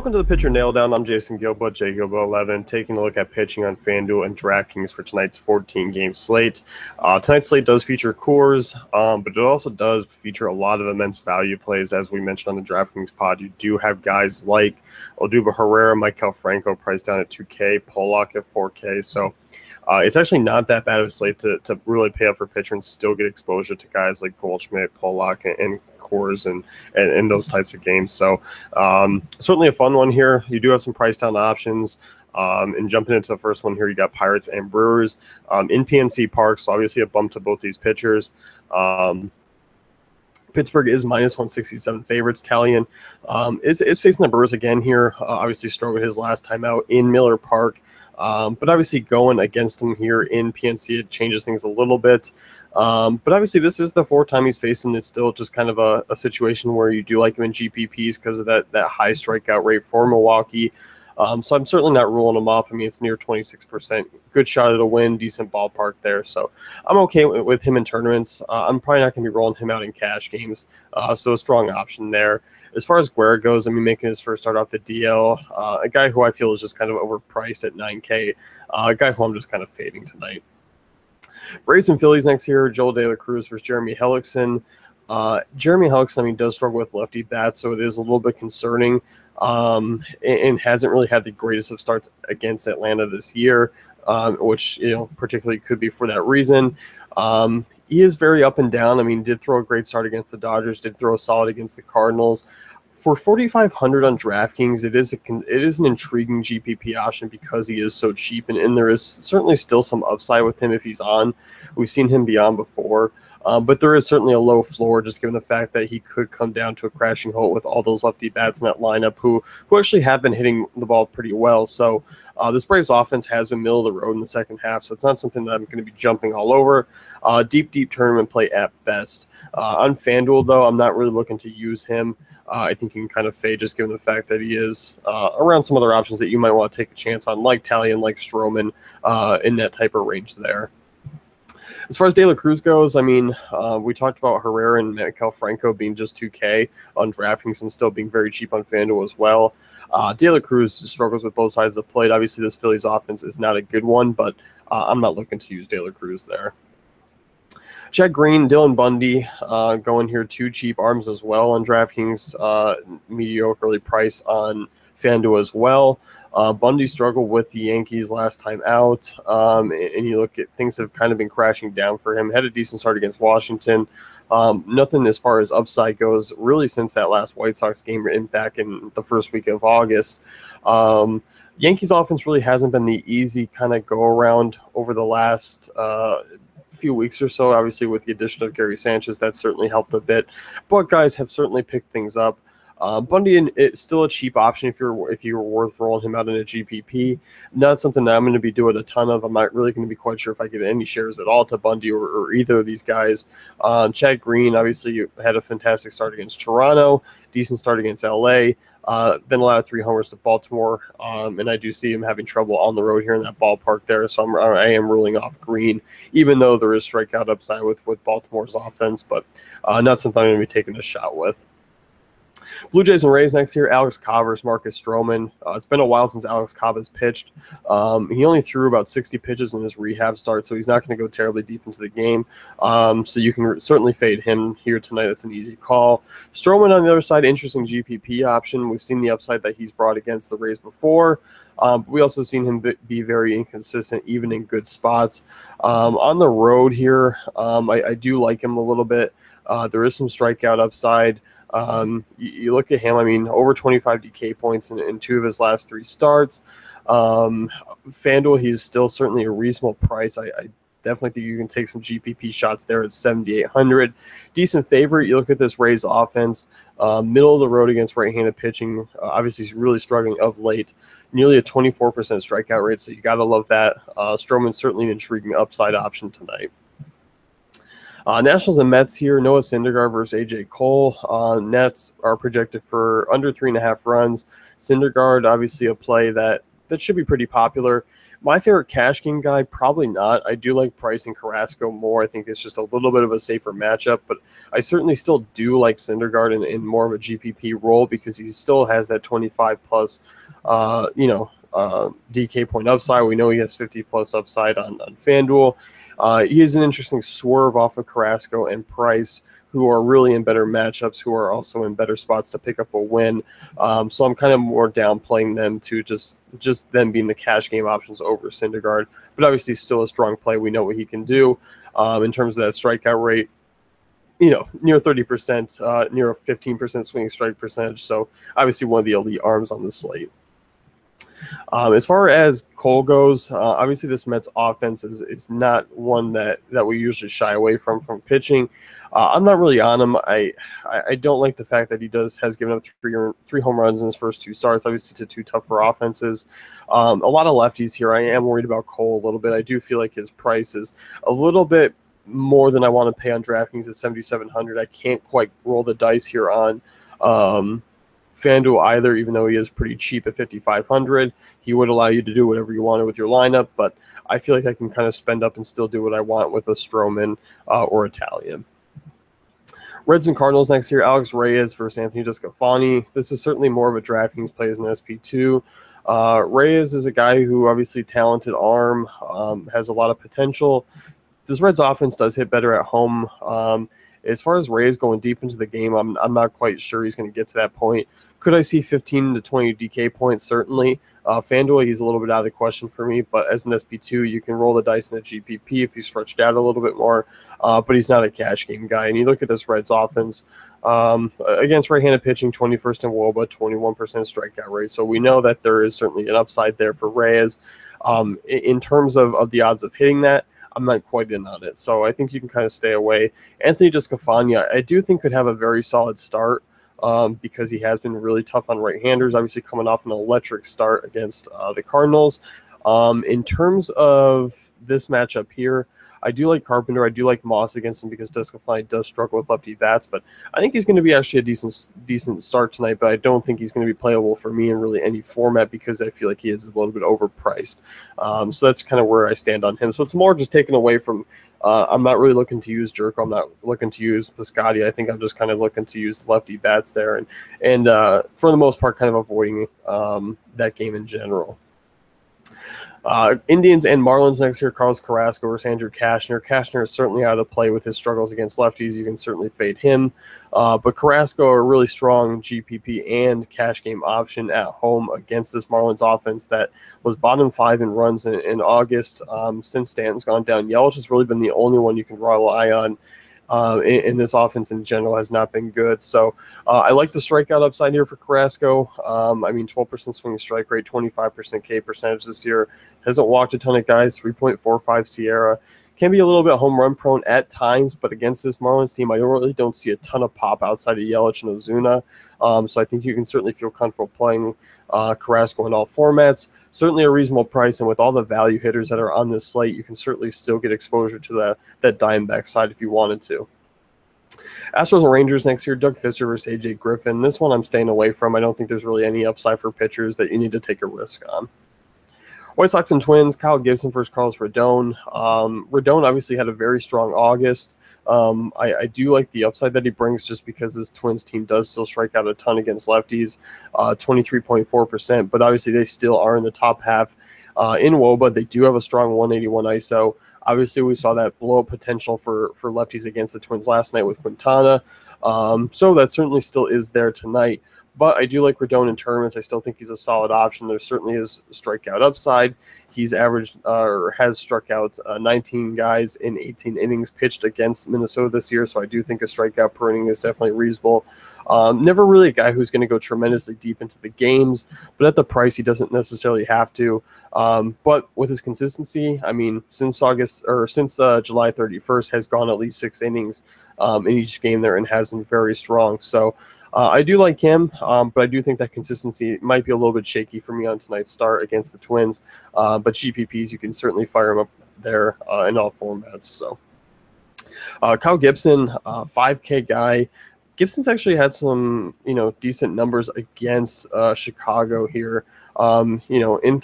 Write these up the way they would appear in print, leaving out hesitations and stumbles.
Welcome to the Pitcher Nail Down. I'm Jason Gilbo, JGilbo11, taking a look at pitching on FanDuel and DraftKings for tonight's 14-game slate. Tonight's slate does feature Coors, but it also does feature a lot of immense value plays. As we mentioned on the DraftKings pod, you do have guys like Odubel Herrera, Maikel Franco priced down at 2K, Pollock at 4K. So it's actually not that bad of a slate to really pay up for pitcher and still get exposure to guys like Goldschmidt, Pollock, and Coors and those types of games. So certainly a fun one here. You do have some price down options. And jumping into the first one here, you got Pirates and Brewers in PNC Park. So obviously a bump to both these pitchers. Pittsburgh is minus 167 favorites. Talion is facing the Brewers again here. Obviously struggled his last time out in Miller Park. But obviously going against him here in PNC, it changes things a little bit. But obviously this is the fourth time he's faced him. It's still just kind of a situation where you do like him in GPPs because of that high strikeout rate for Milwaukee. So I'm certainly not ruling him off. I mean, it's near 26%. Good shot at a win, decent ballpark there. So I'm okay with him in tournaments. I'm probably not going to be rolling him out in cash games. So a strong option there. As far as Guerra goes, I mean, making his first start off the DL, a guy who I feel is just kind of overpriced at 9K, a guy who I'm just kind of fading tonight. Braves and Phillies next year, Joel De La Cruz versus Jeremy Hellickson. Jeremy Hellickson, I mean, does struggle with lefty bats, so it is a little bit concerning, and hasn't really had the greatest of starts against Atlanta this year, which, particularly could be for that reason. He is very up and down. I mean, did throw a great start against the Dodgers, did throw a solid against the Cardinals. For 4,500 on DraftKings, it is an intriguing GPP option because he is so cheap, and there is certainly still some upside with him if he's on. We've seen him be on before, but there is certainly a low floor just given the fact that he could come down to a crashing halt with all those lefty bats in that lineup who actually have been hitting the ball pretty well. So this Braves offense has been middle of the road in the second half, so it's not something that I'm going to be jumping all over. Deep tournament play at best. On FanDuel, though, I'm not really looking to use him. I think you can kind of fade just given the fact that he is around some other options that you might want to take a chance on, like Talion, like Stroman, in that type of range there. As far as De La Cruz goes, I mean, we talked about Herrera and Maikel Franco being just 2K on DraftKings and still being very cheap on FanDuel as well. De La Cruz struggles with both sides of the plate. Obviously, this Phillies offense is not a good one, but I'm not looking to use De La Cruz there. Chad Green, Dylan Bundy going here too cheap arms as well on DraftKings, mediocrely priced on FanDuel as well. Bundy struggled with the Yankees last time out, and you look at things have kind of been crashing down for him. Had a decent start against Washington. Nothing as far as upside goes really since that last White Sox game back in the first week of August. Yankees offense really hasn't been the easy kind of go around over the last few weeks or so. Obviously, with the addition of Gary Sanchez, that certainly helped a bit. But guys have certainly picked things up. Bundy is still a cheap option if you're worth rolling him out in a GPP. Not something that I'm going to be doing a ton of. I'm not really going to be quite sure if I get any shares at all to Bundy or either of these guys. Chad Green obviously had a fantastic start against Toronto, decent start against LA. Then allowed 3 homers to Baltimore, and I do see him having trouble on the road here in that ballpark there. So I am ruling off Green, even though there is strikeout upside with Baltimore's offense, but not something I'm going to be taking a shot with. Blue Jays and Rays next year, Alex Cobb versus Marcus Stroman. It's been a while since Alex Cobb has pitched. He only threw about 60 pitches in his rehab start, so he's not going to go terribly deep into the game. So you can certainly fade him here tonight. That's an easy call. Stroman on the other side, interesting GPP option. We've seen the upside that he's brought against the Rays before. But we also seen him be very inconsistent, even in good spots. On the road here, I do like him a little bit. There is some strikeout upside. You look at him, I mean, over 25 DK points in 2 of his last 3 starts. FanDuel, he's still certainly a reasonable price. I definitely think you can take some GPP shots there at 7,800. Decent favorite. You look at this Rays offense, middle of the road against right-handed pitching. Obviously, he's really struggling of late. Nearly a 24% strikeout rate, so you got to love that. Stroman's certainly an intriguing upside option tonight. Nationals and Mets here. Noah Syndergaard versus AJ Cole. Nets are projected for under 3.5 runs. Syndergaard, obviously a play that that should be pretty popular. My favorite cash game guy, probably not. I do like Price and Carrasco more. I think it's just a little bit of a safer matchup, but I certainly still do like Syndergaard in more of a GPP role because he still has that 25 plus, DK point upside. We know he has 50 plus upside on FanDuel. He is an interesting swerve off of Carrasco and Price, who are really in better matchups, who are also in better spots to pick up a win. So I'm kind of more downplaying them to just them being the cash game options over Syndergaard. But obviously still a strong play. We know what he can do in terms of that strikeout rate. Near 30%, near a 15% swinging strike percentage. So obviously one of the elite arms on the slate. As far as Cole goes, obviously this Mets offense is not one that we usually shy away from pitching. I'm not really on him. I don't like the fact that he has given up three home runs in his first two starts, obviously to two tougher offenses. A lot of lefties here. I am worried about Cole a little bit. I do feel like his price is a little bit more than I want to pay on DraftKings at 7,700. I can't quite roll the dice here on FanDuel either, even though he is pretty cheap at 5,500. He would allow you to do whatever you wanted with your lineup, but I feel like I can kind of spend up and still do what I want with a Stroman or Italian. Reds and Cardinals next year, Alex Reyes versus Anthony Descafani. This is certainly more of a DraftKings play as an SP2. Reyes is a guy who obviously talented arm, has a lot of potential. This Reds offense does hit better at home. As far as Reyes going deep into the game, I'm not quite sure he's going to get to that point. Could I see 15 to 20 DK points? Certainly. FanDuel, he's a little bit out of the question for me, but as an SP2, you can roll the dice in a GPP if he's stretched out a little bit more, but he's not a cash game guy. And you look at this Reds offense, against right-handed pitching, 21st in WOBA, 21% strikeout rate. So we know that there is certainly an upside there for Reyes. In terms of the odds of hitting that, I'm not quite in on it. So I think you can kind of stay away. Anthony Descafani, I do think could have a very solid start because he has been really tough on right-handers, obviously coming off an electric start against the Cardinals. In terms of this matchup here, I do like Carpenter. I do like Moss against him because Descafani does struggle with lefty bats, but I think he's going to be actually a decent start tonight, but I don't think he's going to be playable for me in really any format because I feel like he is a little bit overpriced. So that's kind of where I stand on him. So it's more just taken away from I'm not really looking to use Jerko. I'm not looking to use Piscotty. I think I'm just kind of looking to use lefty bats there and for the most part kind of avoiding that game in general. Indians and Marlins next year, Carlos Carrasco versus Andrew Cashner. Cashner is certainly out of the play with his struggles against lefties. You can certainly fade him. But Carrasco, a really strong GPP and cash game option at home against this Marlins offense that was bottom 5 in runs in August. Since Stanton's gone down, Yelich has really been the only one you can rely on. In this offense in general has not been good. So I like the strikeout upside here for Carrasco. 12% swinging strike rate, 25% K percentage this year. Hasn't walked a ton of guys, 3.45 Sierra. Can be a little bit home run prone at times, but against this Marlins team, I really don't see a ton of pop outside of Yelich and Ozuna. So I think you can certainly feel comfortable playing Carrasco in all formats. Certainly a reasonable price, and with all the value hitters that are on this slate, you can certainly still get exposure to that Diamondback side if you wanted to. Astros and Rangers next year, Doug Fister versus AJ Griffin. This one I'm staying away from. I don't think there's really any upside for pitchers that you need to take a risk on. White Sox and Twins, Kyle Gibson versus Carlos Rodon. Rodon obviously had a very strong August. I do like the upside that he brings just because this Twins team does still strike out a ton against lefties, 23.4%, but obviously they still are in the top half in WOBA. They do have a strong 181 ISO. Obviously, we saw that blow potential for lefties against the Twins last night with Quintana. So that certainly still is there tonight. But I do like Rodon in tournaments. I still think he's a solid option. There certainly is strikeout upside. He's averaged or has struck out 19 guys in 18 innings pitched against Minnesota this year. So I do think a strikeout per inning is definitely reasonable. Never really a guy who's going to go tremendously deep into the games, but at the price, he doesn't necessarily have to. But with his consistency, since July 31st, has gone at least 6 innings in each game there and has been very strong. So I do like him, but I do think that consistency might be a little bit shaky for me on tonight's start against the Twins. But GPPs, you can certainly fire him up there in all formats. So Kyle Gibson, 5K guy. Gibson's actually had some, decent numbers against Chicago here. In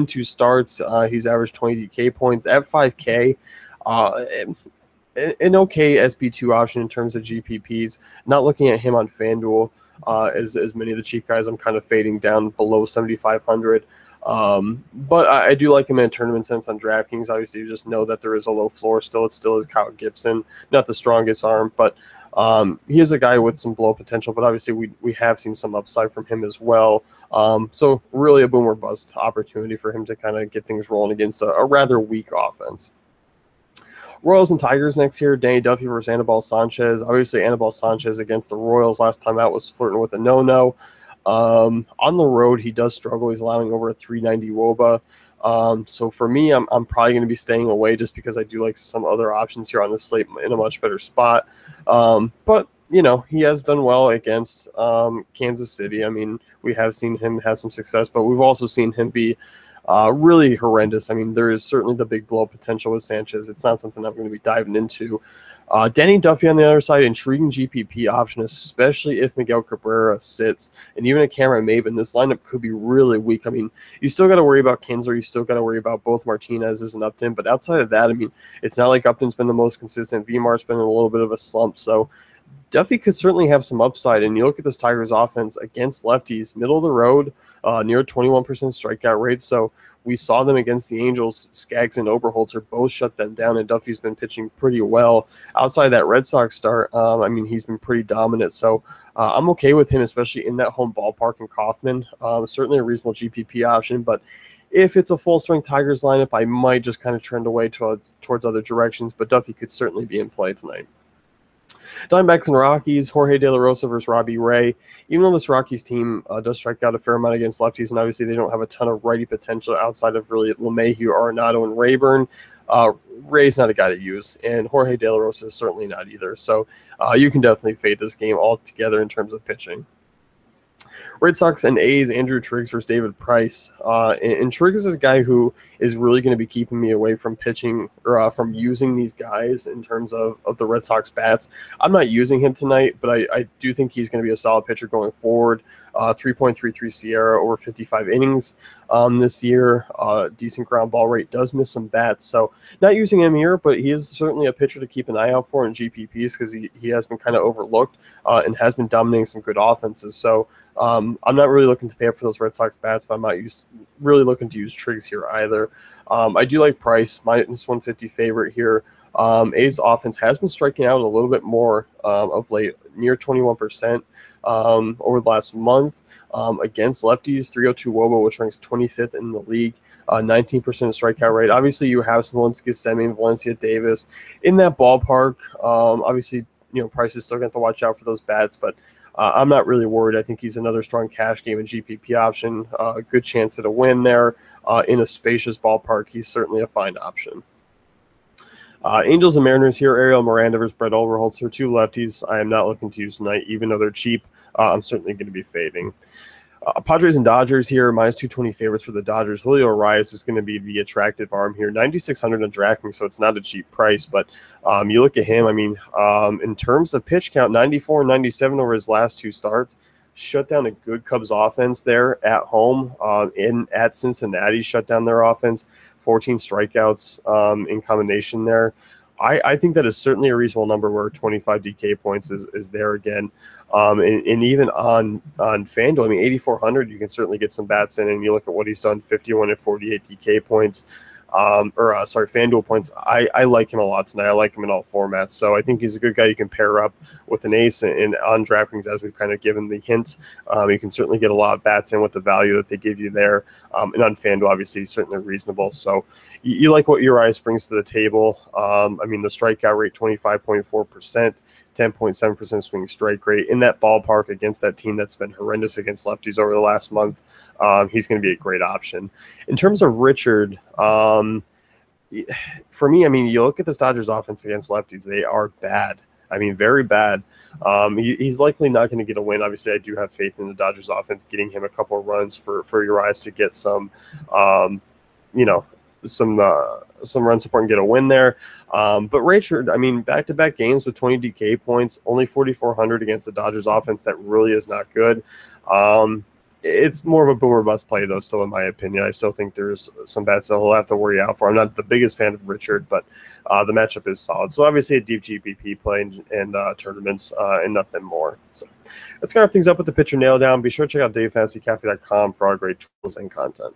two starts, he's averaged 20 DK points at 5K. Uh, an okay SP2 option in terms of GPPs. Not looking at him on FanDuel as many of the cheap guys. I'm kind of fading down below 7,500. But I do like him in a tournament sense on DraftKings. Obviously, you just know that there is a low floor still. It still is Kyle Gibson, not the strongest arm, but he is a guy with some blow potential. But obviously, we have seen some upside from him as well. So really a boom or bust opportunity for him to kind of get things rolling against a rather weak offense. Royals and Tigers next here. Danny Duffy versus Anibal Sanchez. Obviously, Anibal Sanchez against the Royals last time out was flirting with a no-no. On the road, he does struggle. He's allowing over a 390 WOBA. So for me, I'm probably going to be staying away just because I do like some other options here on the slate in a much better spot. But he has done well against Kansas City. I mean, we have seen him have some success, but we've also seen him be really horrendous. I mean, there is certainly the big blow potential with Sanchez. It's not something I'm going to be diving into. Danny Duffy on the other side, intriguing GPP option, especially if Miguel Cabrera sits, and even a Cameron Maben. This lineup could be really weak. I mean, you still got to worry about Kinsler. You still got to worry about both Martinez and Upton. But outside of that, I mean, it's not like Upton's been the most consistent. Vimar's been in a little bit of a slump. So Duffy could certainly have some upside. And you look at this Tigers offense against lefties, middle of the road, near 21% strikeout rate. So we saw them against the Angels. Skaggs and Oberholzer both shut them down, and Duffy's been pitching pretty well. Outside that Red Sox start, I mean, he's been pretty dominant. So I'm okay with him, especially in that home ballpark in Kauffman. Certainly a reasonable GPP option, but if it's a full-strength Tigers lineup, I might just kind of trend away towards other directions, but Duffy could certainly be in play tonight. Diamondbacks and Rockies, Jorge De La Rosa versus Robbie Ray. Even though this Rockies team does strike out a fair amount against lefties, and obviously they don't have a ton of righty potential outside of really LeMahieu, Arenado, and Rayburn, Ray's not a guy to use, and Jorge De La Rosa is certainly not either. So you can definitely fade this game altogether in terms of pitching. Red Sox and A's, Andrew Triggs versus David Price. And Triggs is a guy who is really going to be keeping me away from pitching or from using these guys in terms of the Red Sox bats. I'm not using him tonight, but I do think he's going to be a solid pitcher going forward. 3.33 Sierra over 55 innings this year. Decent ground ball rate, does miss some bats. So not using him here, but he is certainly a pitcher to keep an eye out for in GPPs because he has been kind of overlooked and has been dominating some good offenses. So I'm not really looking to pay up for those Red Sox bats, but I'm not really looking to use Triggs here either. I do like Price, minus 150 favorite here. A's offense has been striking out a little bit more of late, near 21% over the last month against lefties. 302 WOBA, which ranks 25th in the league, 19% strikeout rate. Obviously, you have Smolinski, Semien, Valencia, Davis in that ballpark. Obviously, Price is still going to have to watch out for those bats, but I'm not really worried. I think he's another strong cash game and GPP option. A good chance at a win there in a spacious ballpark. He's certainly a fine option. Angels and Mariners here. Ariel Miranda versus Brett Overholtzer, two lefties. I am not looking to use tonight, even though they're cheap. I'm certainly going to be fading. Padres and Dodgers here, minus 220 favorites for the Dodgers. Julio Urias is going to be the attractive arm here. 9,600 on DraftKings, so it's not a cheap price. But you look at him, I mean, in terms of pitch count, 94 and 97 over his last two starts. Shut down a good Cubs offense there at home. At Cincinnati, shut down their offense. 14 strikeouts in combination there. I think that is certainly a reasonable number where 25 DK points is there again. And even on FanDuel, I mean, 8,400, you can certainly get some bats in. And you look at what he's done, 51 and 48 DK points. FanDuel points. I like him a lot tonight. I like him in all formats. So I think he's a good guy you can pair up with an ace. And on DraftKings, as we've kind of given the hint, you can certainly get a lot of bats in with the value that they give you there. And on FanDuel, obviously, certainly reasonable. So you like what Urias brings to the table. I mean, the strikeout rate, 25.4%. 10.7% swing strike rate in that ballpark against that team that's been horrendous against lefties over the last month. He's going to be a great option. In terms of Richard, for me, I mean, you look at this Dodgers offense against lefties, they are bad. I mean, very bad. He's likely not going to get a win. Obviously, I do have faith in the Dodgers offense, getting him a couple of runs for Urias to get some some run support and get a win there. But Richard, I mean, back-to-back games with 20 DK points, only 4,400 against the Dodgers offense. That really is not good. It's more of a boomer bust play, though, still, in my opinion. I still think there's some bats that he'll have to worry out for. I'm not the biggest fan of Richard, but the matchup is solid. So, obviously, a deep GPP play and tournaments and nothing more. So, let's kind of things up with the pitcher nail down. Be sure to check out DaveFantasyCafe.com for our great tools and content.